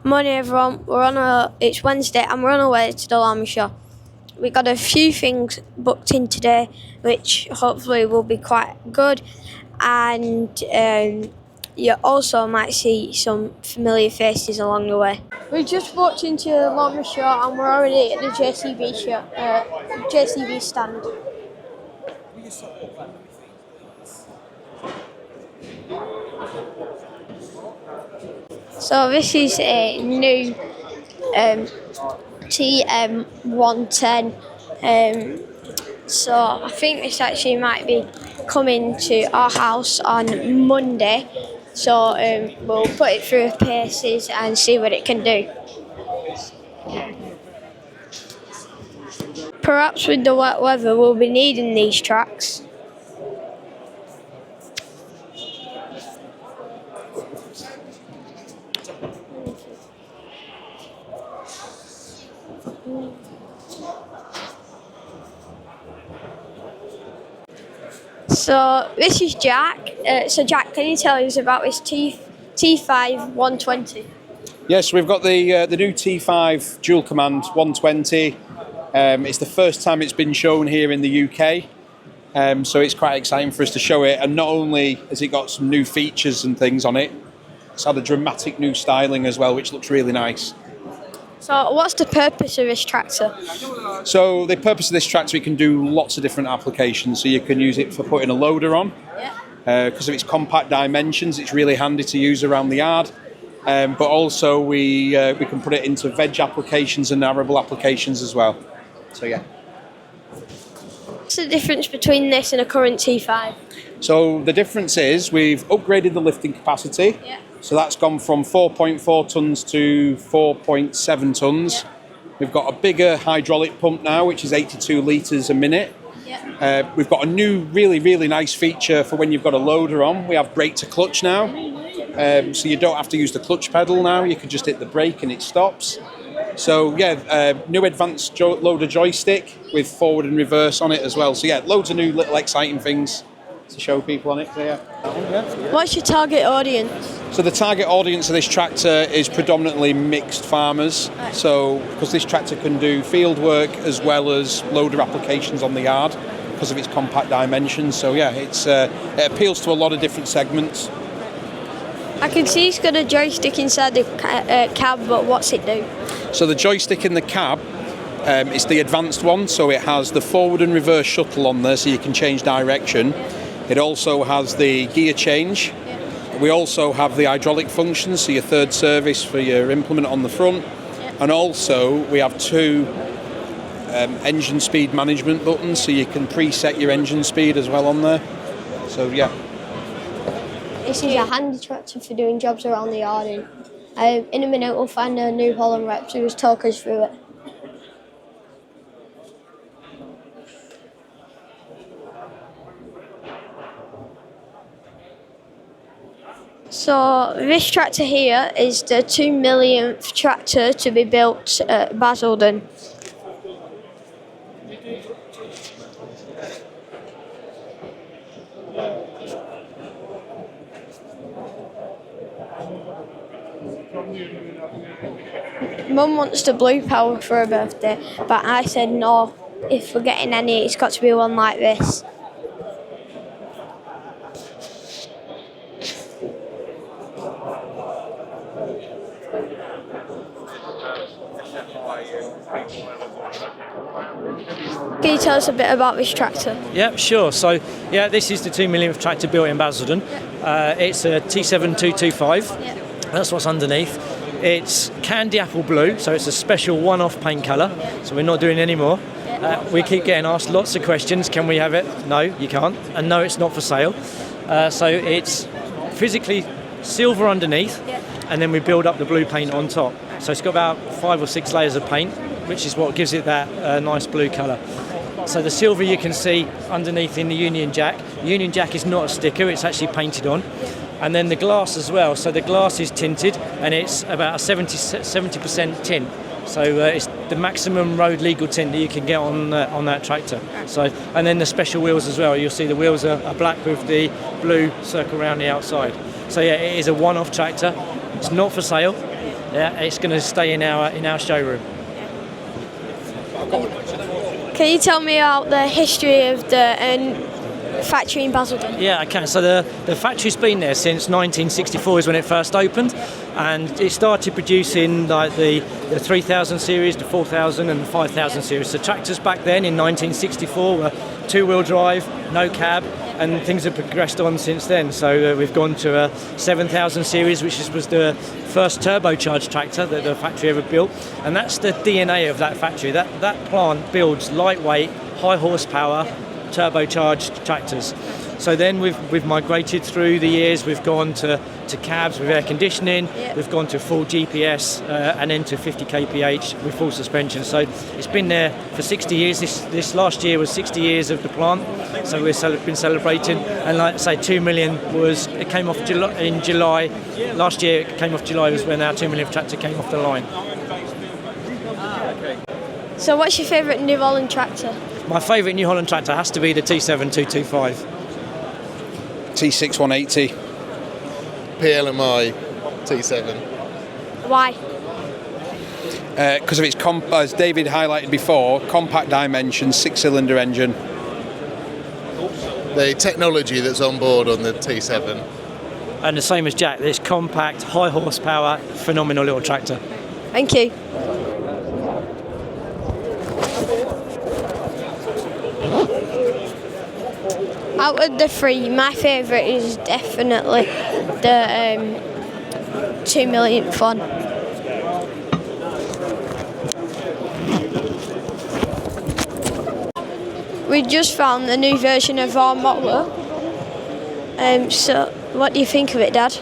Morning everyone, it's Wednesday and we're on our way to the Lancashire. We got a few things booked in today which hopefully will be quite good, and you also might see some familiar faces along the way. We just walked into Lancashire and we're already at the JCB stand. So this is a new TM110. So I think this actually might be coming to our house on Monday. So we'll put it through paces and see what it can do. Perhaps with the wet weather we'll be needing these tracks. So this is Jack. So Jack, can you tell us about this T5 120? Yes, we've got the new T5 dual command 120. It's the first time it's been shown here in the UK, so it's quite exciting for us to show it. And not only has it got some new features and things on it, it's had a dramatic new styling as well, which looks really nice. So what's the purpose of this tractor? So the purpose of this tractor, it can do lots of different applications. So you can use it for putting a loader on. Because of its compact dimensions, it's really handy to use around the yard. But also we can put it into veg applications and arable applications as well. So yeah. What's the difference between this and a current T5? So the difference is we've upgraded the lifting capacity. Yeah. So that's gone from 4.4 tonnes to 4.7 tonnes. We've got a bigger hydraulic pump now, which is 82 litres a minute. We've got a new really nice feature for when you've got a loader on. We have brake to clutch now. So you don't have to use the clutch pedal now. You can just hit the brake and it stops. So yeah, new advanced loader joystick with forward and reverse on it as well. So yeah, loads of new little exciting things to show people on it. So, yeah. What's your target audience? So the target audience of this tractor is predominantly mixed farmers. So because this tractor can do field work as well as loader applications on the yard because of its compact dimensions. So yeah, it appeals to a lot of different segments. I can see it's got a joystick inside the cab, but what's it do? So the joystick in the cab, it's the advanced one. So it has the forward and reverse shuttle on there, so you can change direction. It also has the gear change. We also have the hydraulic functions, so your third service for your implement on the front. And also we have two engine speed management buttons, so you can preset your engine speed as well on there. So yeah. This is a handy tractor for doing jobs around the yard. In a minute we'll find a new Holland rep to just talk us through it. So this tractor here is the 2 millionth tractor to be built at Basildon. Mum wants the blue power for her birthday, but I said no, if we're getting any it's got to be one like this. Can you tell us a bit about this tractor? Yeah, sure. So, yeah, this is the 2 millionth tractor built in Basildon. It's a T7225. That's what's underneath. It's candy apple blue, so it's a special one-off paint colour. So we're not doing any more. We keep getting asked lots of questions. Can we have it? No, you can't. And no, it's not for sale. So it's physically silver underneath, and then we build up the blue paint on top. So it's got about 5 or 6 layers of paint, which is what gives it that nice blue colour. So the silver you can see underneath in the Union Jack. The Union Jack is not a sticker, it's actually painted on. And then the glass as well. So the glass is tinted and it's about a 70% tint. So it's the maximum road legal tint that you can get on that tractor. So, and then the special wheels as well. You'll see the wheels are black with the blue circle around the outside. So yeah, it is a one-off tractor. It's not for sale. Yeah, it's going to stay in our showroom. Can you tell me about the history of the factory in Basildon? Yeah, I can. So the factory's been there since 1964 is when it first opened, and it started producing like the 3000 series, the 4000 and the 5000 series. The tractors back then in 1964 were two-wheel drive, no cab, and things have progressed on since then. So we've gone to a 7000 series, which was the first turbocharged tractor that the factory ever built, and that's the DNA of that factory. That plant builds lightweight, high horsepower, turbocharged tractors. So then we've migrated through the years. We've gone to cabs with air conditioning. We've gone to full GPS and then to 50 kph with full suspension. So it's been there for 60 years. This last year was 60 years of the plant. So we've been celebrating. And like I say, 2 million it came off in July. Last year it came off July was when our 2 millionth tractor came off the line. So what's your favourite New Holland tractor? My favourite New Holland tractor has to be the T7 225. T6 180. PLMI T7. Why? Because of its, as David highlighted before, compact dimensions, 6-cylinder engine. The technology that's on board on the T7. And the same as Jack, this compact, high horsepower, phenomenal little tractor. Thank you. Out of the three, my favourite is definitely the 2 millionth one. We just found the new version of our Mower. So, what do you think of it, Dad?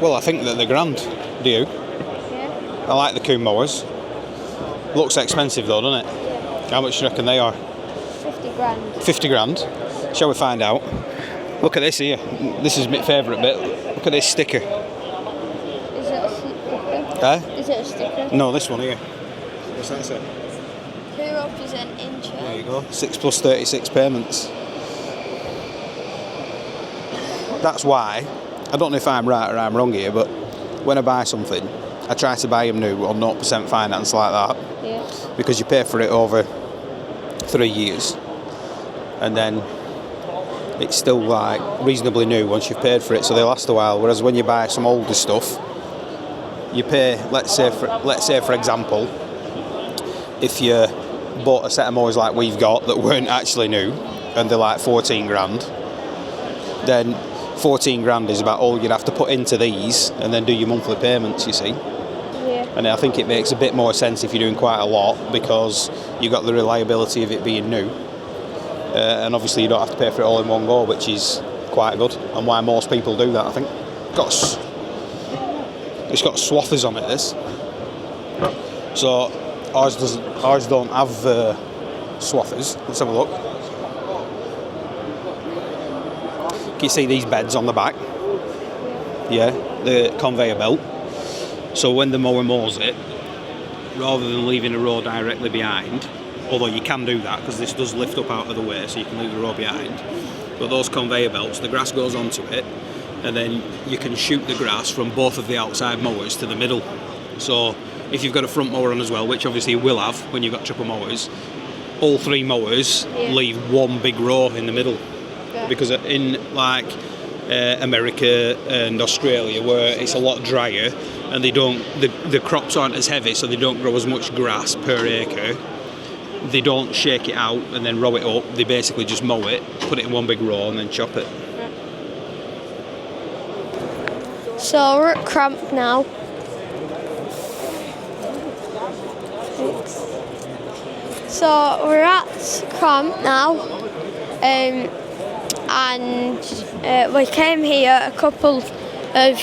Well, I think that they're grand. Do you? Yeah. I like the Coon mowers. Looks expensive though, doesn't it? Yeah. How much do you reckon they are? 50 grand. 50 grand. Shall we find out? Look at this here. This is my favourite bit. Look at this sticker. Is it a sticker? Eh? Is it a sticker? No, this one here. What's that say? Who represent Incheon? There you go. 6 plus 36 payments. That's why, I don't know if I'm right or I'm wrong here, but when I buy something, I try to buy them new on 0% finance like that. Yeah. Because you pay for it over 3 years. And then it's still like reasonably new once you've paid for it, so they last a while. Whereas when you buy some older stuff, you pay, let's say for example, if you bought a set of mowers like we've got that weren't actually new and they're like 14 grand, then 14 grand is about all you'd have to put into these and then do your monthly payments, you see. Yeah. And I think it makes a bit more sense if you're doing quite a lot because you've got the reliability of it being new. And obviously you don't have to pay for it all in one go, which is quite good, and why most people do that, I think. It's got swathers on it, this. So ours don't have swathers. Let's have a look. Can you see these beds on the back? Yeah, the conveyor belt. So when the mower mows it, rather than leaving a row directly behind, although you can do that because this does lift up out of the way, so you can leave the row behind. But those conveyor belts, the grass goes onto it, and then you can shoot the grass from both of the outside mowers to the middle. So if you've got a front mower on as well, which obviously you will have when you've got triple mowers, all three mowers leave one big row in the middle. Yeah. Because in like America and Australia, where it's a lot drier and they don't, the crops aren't as heavy, so they don't grow as much grass per acre. They don't shake it out and then row it up. They basically just mow it, put it in one big row, and then chop it. So we're at Cramp now. So we're at Cramp now, and we came here a couple of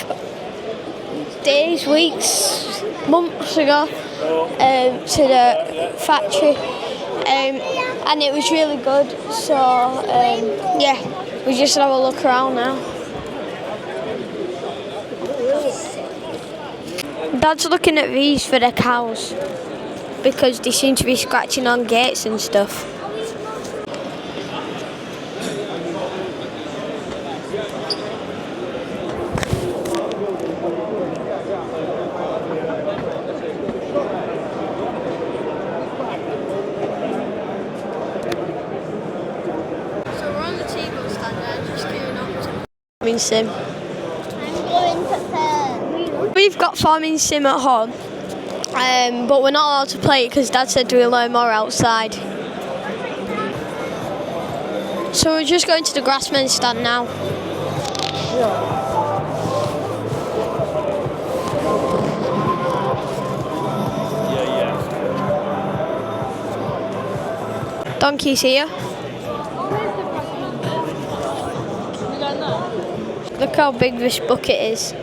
days, weeks, months ago to the factory, and it was really good. So yeah, we just have a look around now. Dad's looking at these for the cows because they seem to be scratching on gates and stuff. sim. I'm going to play. We've got farming sim at home, but we're not allowed to play it because Dad said we'll learn more outside. So we're just going to the grassman stand now. Donkey's here. Look how big this bucket is.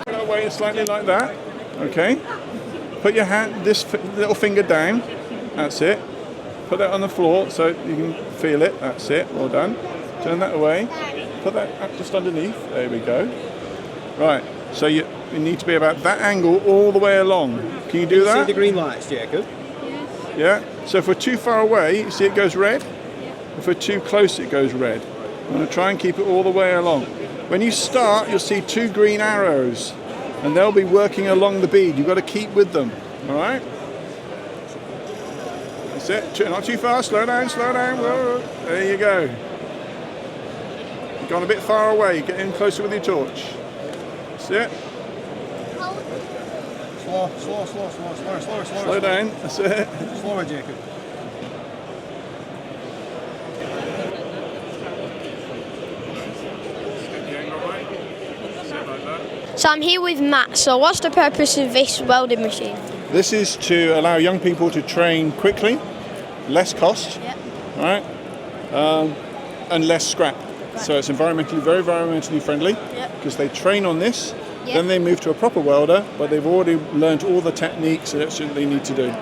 Away slightly like that. Okay. Put your hand, this little finger down. That's it. Put that on the floor so you can feel it. That's it. Well done. Turn that away. Put that up just underneath. There we go. Right. So you need to be about that angle all the way along. Can you do that? See the green lights, Jacob? Yeah. So if we're too far away, you see it goes red? If we're too close, it goes red. I'm going to try and keep it all the way along. When you start, you'll see 2 green arrows, and they'll be working along the bead. You've got to keep with them. All right? That's it. Not too fast. Slow down, slow down. Whoa. There you go. You've gone a bit far away. Get in closer with your torch. That's it. Slower. Slow down. That's it. Slower, Jacob. So I'm here with Matt. So what's the purpose of this welding machine? This is to allow young people to train quickly, less cost, all right, and less scrap. So it's very environmentally friendly because they train on this. Then they move to a proper welder, but they've already learned all the techniques that they need to do.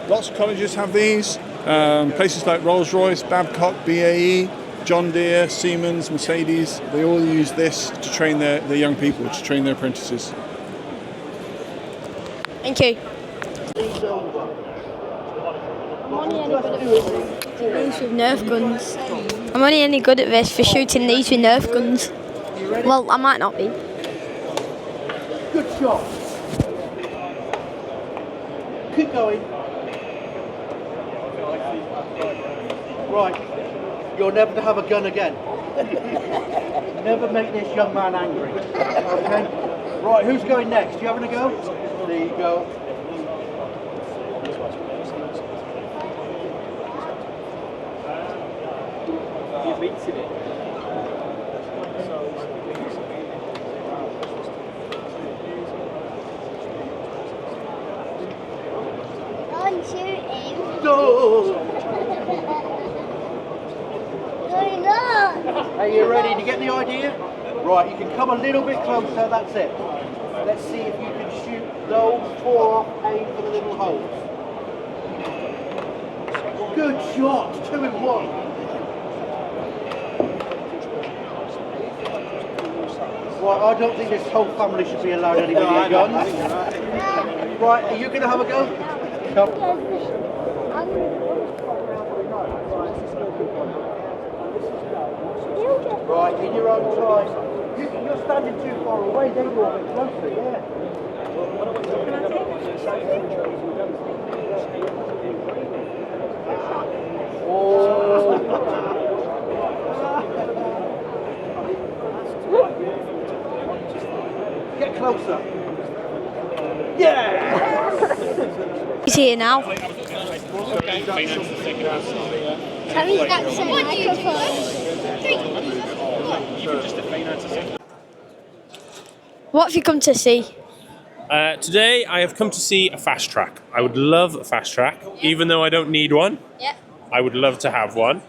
Lots of colleges have these. Places like Rolls-Royce, Babcock, BAE, John Deere, Siemens, Mercedes, they all use this to train their young people, to train their apprentices. Thank you. These with Nerf guns. I'm only any good at this for shooting these with Nerf guns. Well, I might not be. Good shot. Keep going. Right. You're never to have a gun again. Never make this young man angry. Okay? Right, who's going next? You having a go? There you go. You're beating it. Don't shoot him. Go! No, not. Are you ready to get the idea? Right, you can come a little bit closer, that's it. Let's see if you can shoot those 4 off, aim for the little holes. Good shot, 2 in 1. Right, I don't think this whole family should be allowed any video guns. Right, are you going to have a go? Come. Right, in your own time. You're standing too far away, they go a bit closer, yeah. Oh. Get closer. Yeah! He's here now. Terry's got some microphones. What have you come to see? Today I have come to see a fast track. I would love a fast track, even though I don't need one. Yeah. I would love to have one.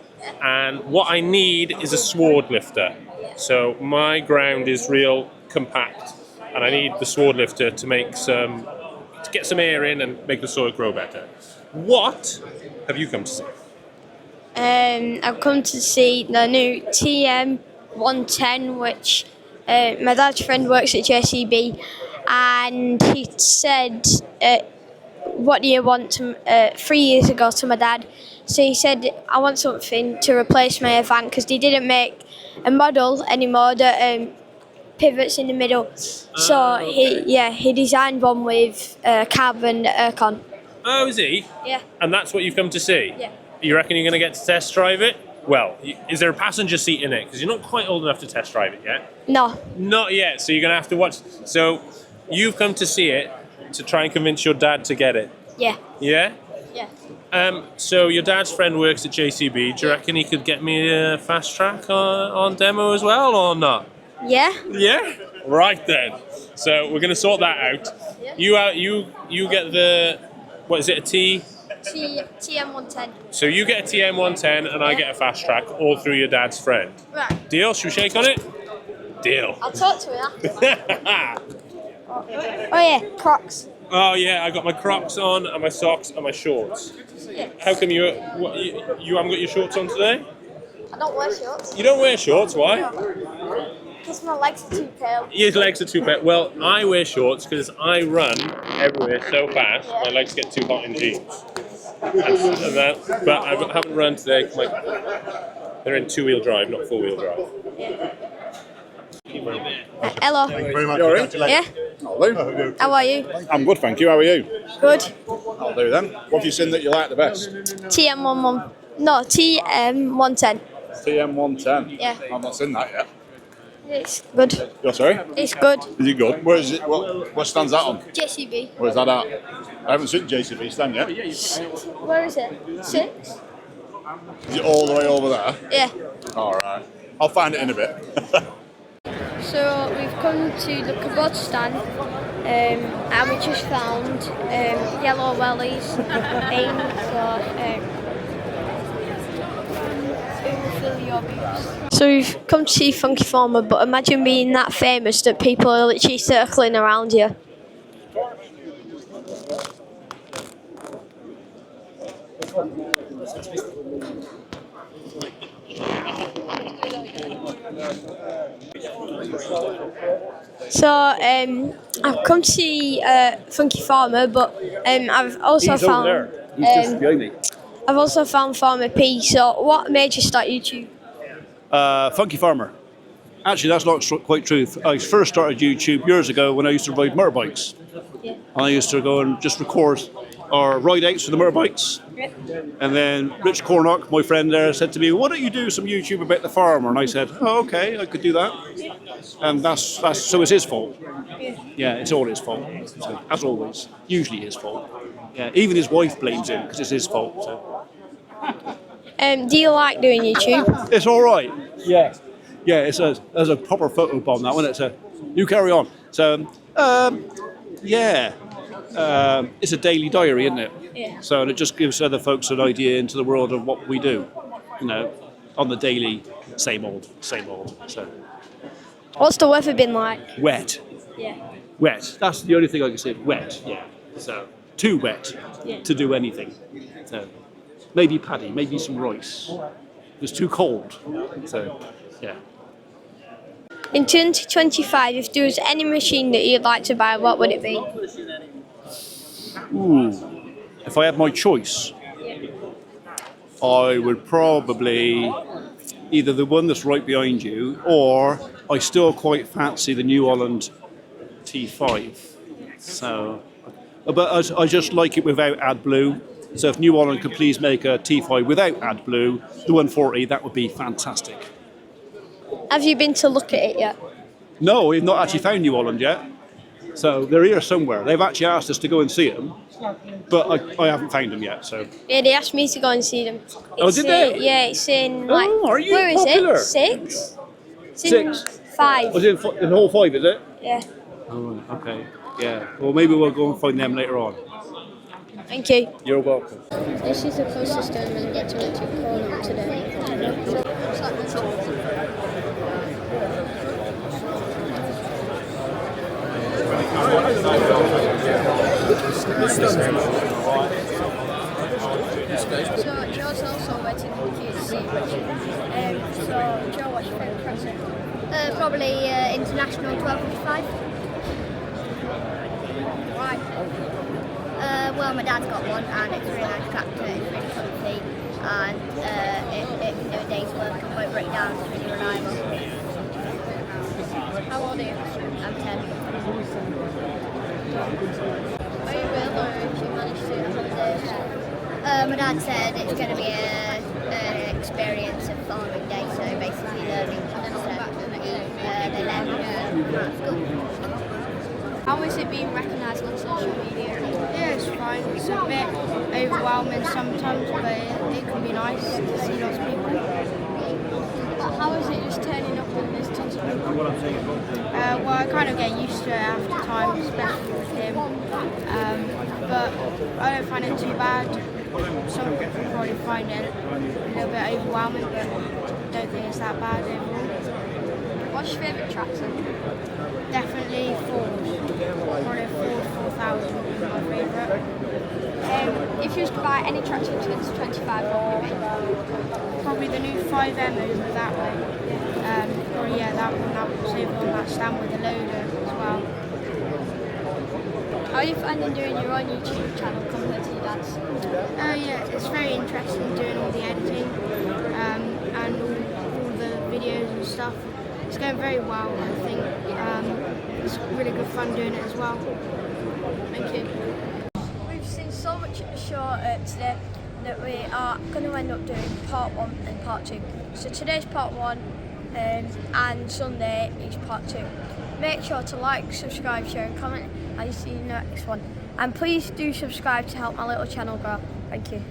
And what I need is a sword lifter. So my ground is real compact, and I need the sword lifter to get some air in and make the soil grow better. What have you come to see? I've come to see the new TM110, which my dad's friend works at JCB, and he said, what do you want 3 years ago to my dad. So he said, I want something to replace my van because they didn't make a model anymore that pivots in the middle. So he designed one with carbon aircon. Oh, is he? Yeah. And that's what you've come to see? Yeah. You reckon you're going to get to test drive it? Well, is there a passenger seat in it? Because you're not quite old enough to test drive it yet. No. Not yet, so you're going to have to watch. So you've come to see it to try and convince your dad to get it? Yeah. Yeah? Yeah. So your dad's friend works at JCB. Do you reckon he could get me a fast track on demo as well, or not? Yeah. Yeah? Right then. So we're going to sort that out. Yeah. You get the, what is it, a T? TM110. So you get a TM110 and I get a fast track, all through your dad's friend. Right. Deal? Should we shake on it? Deal. I'll talk to him after. Oh yeah, Crocs. Oh yeah, I got my Crocs on and my socks and my shorts. Yeah. How come you haven't got your shorts on today? I don't wear shorts. You don't wear shorts, why? Because my legs are too pale. Your legs are too big. Well, I wear shorts because I run everywhere so fast, my legs get too hot in jeans. And that, but I haven't run today. They're in two-wheel drive, not four-wheel drive. Hello. Thank you very much. You all right? Yeah. Hello. How are you? I'm good, thank you. How are you? Good. I'll do then. What have you seen that you like the best? TM11. No, TM110. TM110. Yeah. I've not seen that yet. It's good. You're sorry? It's good. Is it good? Where is it? What stands that on? JCB. Where's that at? I haven't seen JCB stand yet. Where is it? 6? Is it all the way over there? Yeah. All right. I'll find it in a bit. So we've come to the kebab stand and we just found yellow wellies So we've come to see Funky Farmer, but imagine being that famous that people are literally circling around you. So I've come to see Funky Farmer, but I've also found I've also found Farmer P. So what made you start YouTube? Funky Farmer. Actually, that's not quite true. I first started YouTube years ago when I used to ride motorbikes. Yeah. And I used to go and just record our ride outs for the motorbikes. Yep. And then Rich Cornock, my friend there, said to me, "Why don't you do some YouTube about the farmer?" And I said, "Oh, okay, I could do that." And that's so it's his fault. Yeah, it's all his fault. So, as always, usually his fault. Yeah, even his wife blames him because it's his fault. So. Do you like doing YouTube? It's all right. Yeah, yeah. There's a proper photo bomb that one. It's a you carry on. So yeah, it's a daily diary, isn't it? Yeah. So and it just gives other folks an idea into the world of what we do. You know, on the daily, same old. So What's the weather been like? wet, Yeah. wet. That's the only thing I can say. Wet. Yeah. So too wet Yeah. to do anything. So maybe paddy, maybe some rice. It's too cold. So yeah. In 2025, if there was any machine that you'd like to buy, what would it be? Ooh, if I had my choice, I would probably either the one that's right behind you, or I still quite fancy the new Holland T5. So, but I just like it without AdBlue. So if New Holland could please make a T5 without AdBlue, the 140, that would be fantastic. Have you been to look at it yet? No, we've not actually found New Holland yet. So they're here somewhere. They've actually asked us to go and see them, but I haven't found them yet. So Yeah, they asked me to go and see them. Oh, did they? Yeah, it's in like. Oh, are you where popular? is it? 6? It's in 6? 5. Was it in hall 5? Is it? Yeah. Oh, okay. Yeah. Well, maybe we'll go and find them later on. Thank you. You're welcome. This is the closest I'm going to get to electric corner today. So Joe's also waiting for you to see so Joe, what's your favourite crossing? Probably International 1255. Why? Well, my dad's got one and it's a really nice tractor, it's really comfy and it can do a day's work and won't break down, it's really reliable. How old are you? I'm 10. Are you ill or if you managed to have a day? My dad said it's going to be an experience of farming day, so basically learning stuff that they learn at school. How is it being recognised on social media? Yeah, it's fine. It's a bit overwhelming sometimes, but it can be nice to see lots of people. But how is it just turning up when there's tons of people? Well, I kind of get used to it after time, especially with him. But I don't find it too bad. Some people probably find it a little bit overwhelming, but I don't think it's that bad overall. What's your favourite tractor? Definitely Ford. Probably Ford 4000 would be my favourite. If you was to buy any tractor in 2025, what would it be? Probably the new 5M over that way. Probably, yeah, that one. That was over on that stand with the loader as well. How are you finding doing your own YouTube channel compared to your dad's? Yeah, it's very interesting doing all the editing and all the videos and stuff. It's going very well, I think. It's really good fun doing it as well. Thank you. We've seen so much at the show today that we are going to end up doing part 1 and part 2. So today's part 1 and Sunday is part 2. Make sure to like, subscribe, share and comment. I'll see you in the next one. And please do subscribe to help my little channel grow. Thank you.